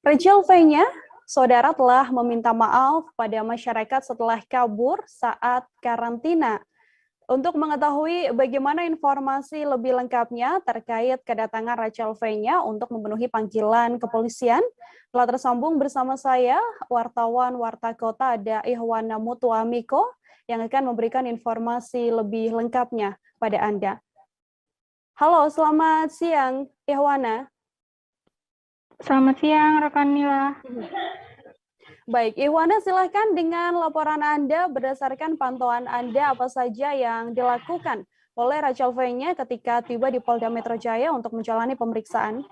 Rachel V-nya, saudara telah meminta maaf pada masyarakat setelah kabur saat karantina. Untuk mengetahui bagaimana informasi lebih lengkapnya terkait kedatangan Rachel V-nya untuk memenuhi panggilan kepolisian, telah tersambung bersama saya, wartawan Warta Kota ada Ihwana Mutuamiko, yang akan memberikan informasi lebih lengkapnya pada Anda. Halo, selamat siang, Ihwana. Selamat siang, rekan Nila. Baik, Ihwana, silahkan dengan laporan Anda berdasarkan pantauan Anda apa saja yang dilakukan oleh Rachel V-nya ketika tiba di Polda Metro Jaya untuk menjalani pemeriksaan.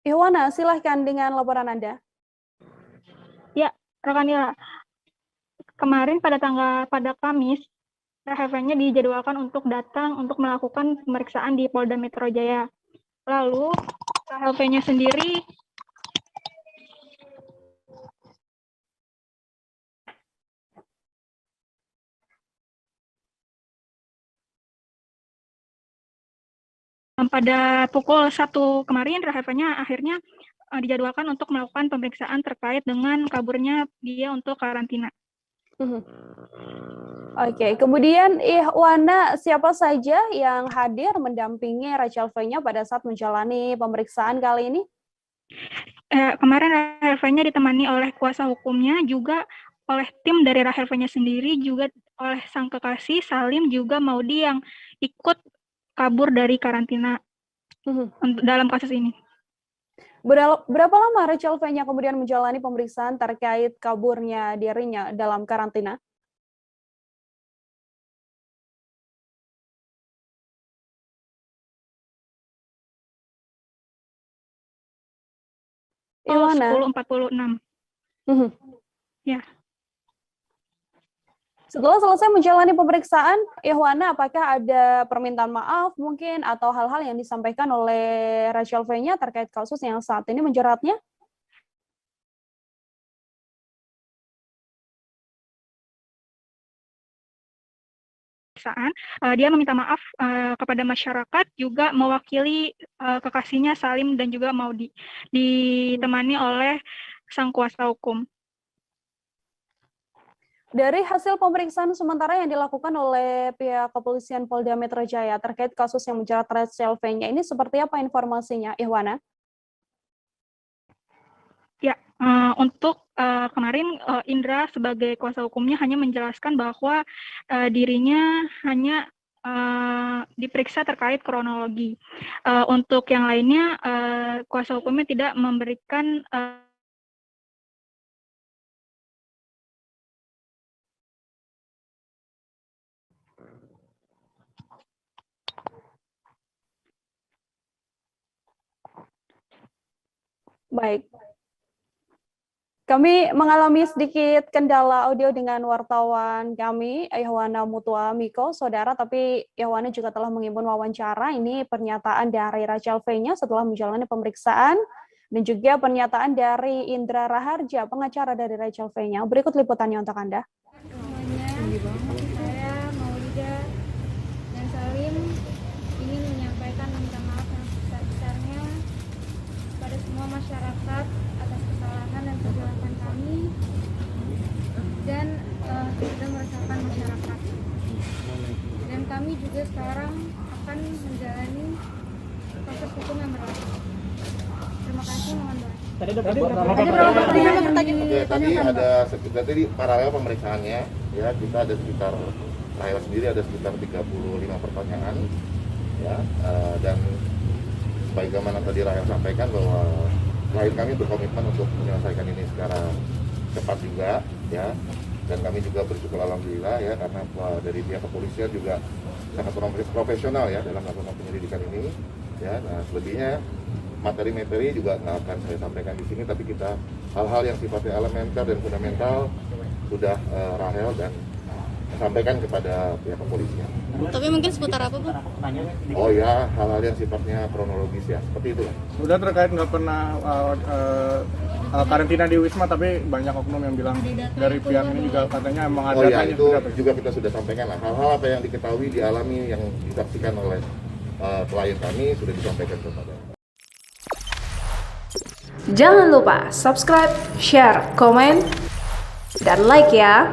Ihwana, silahkan dengan laporan Anda. Ya, rekan Nila. Kemarin pada Kamis, Rachel V-nya dijadwalkan untuk datang untuk melakukan pemeriksaan di Polda Metro Jaya. Lalu, Rachel V-nya sendiri pada pukul 1 kemarin, Rachel V-nya akhirnya dijadwalkan untuk melakukan pemeriksaan terkait dengan kaburnya dia untuk karantina. Oke, kemudian Ihwana, siapa saja yang hadir mendampingi Rachel V-nya pada saat menjalani pemeriksaan kali ini? Kemarin Rachel V-nya ditemani oleh kuasa hukumnya, juga oleh tim dari Rachel V-nya sendiri, juga oleh sang kekasih Salim juga Maudi yang ikut kabur dari karantina dalam kasus ini. Berapa lama Rachel V-nya kemudian menjalani pemeriksaan terkait kaburnya dirinya dalam karantina? Ihwana. 10.46. Ya. Setelah selesai menjalani pemeriksaan, Ihwana, apakah ada permintaan maaf mungkin atau hal-hal yang disampaikan oleh Rachel V-nya terkait kasus yang saat ini menjeratnya? Dia meminta maaf kepada masyarakat, juga mewakili kekasihnya Salim dan juga Maudi, ditemani oleh sang kuasa hukum. Dari hasil pemeriksaan sementara yang dilakukan oleh pihak kepolisian Polda Metro Jaya terkait kasus yang menjerat Rachel V-nya ini, seperti apa informasinya, Ihwana? Ya, untuk kemarin Indra sebagai kuasa hukumnya hanya menjelaskan bahwa dirinya hanya diperiksa terkait kronologi. Untuk yang lainnya, kuasa hukumnya tidak memberikan Baik. Kami mengalami sedikit kendala audio dengan wartawan kami, Ihwana Mutuamiko, saudara, tapi Ihwana juga telah mengimbun wawancara. Ini pernyataan dari Rachel V-nya setelah menjalani pemeriksaan, dan juga pernyataan dari Indra Raharja, pengacara dari Rachel V-nya. Berikut liputannya untuk Anda. Saya Maulida dan Salim ingin menyampaikan minta maaf yang sebesar-besarnya pada semua masyarakat atas kesalahan dan perbuatan kami dan sudah meresahkan masyarakat. Dan kami juga sekarang akan menjalani proses hukum yang berlaku. Terima kasih, mohon doa. Tadi paralel pemeriksaannya, ya kita ada sekitar saya sendiri ada sekitar 35 pertanyaan, ya, dan sebagaimana tadi Rahel sampaikan bahwa klien kami berkomitmen untuk menyelesaikan ini secara cepat juga, ya, dan kami juga bersyukur alhamdulillah ya karena dari pihak kepolisian juga sangat profesional ya dalam melakukan penyelidikan ini, ya. Nah, selebihnya materi-materi juga nggak akan saya sampaikan di sini, tapi kita hal-hal yang sifatnya elementer dan fundamental sudah Rahel dan sampaikan kepada pihak kepolisian. Tapi mungkin seputar apa, Bu? Oh ya, hal-hal yang sifatnya kronologis ya, seperti itu. Udah terkait nggak pernah karantina di Wisma, tapi banyak oknum yang bilang dari pihak ini juga katanya emang ada Oh ya, datanya. itu juga kita sudah sampaikan lah. Hal-hal apa yang diketahui, dialami, yang disaksikan oleh klien kami sudah disampaikan kepada. Jangan lupa subscribe, share, komen, dan like ya.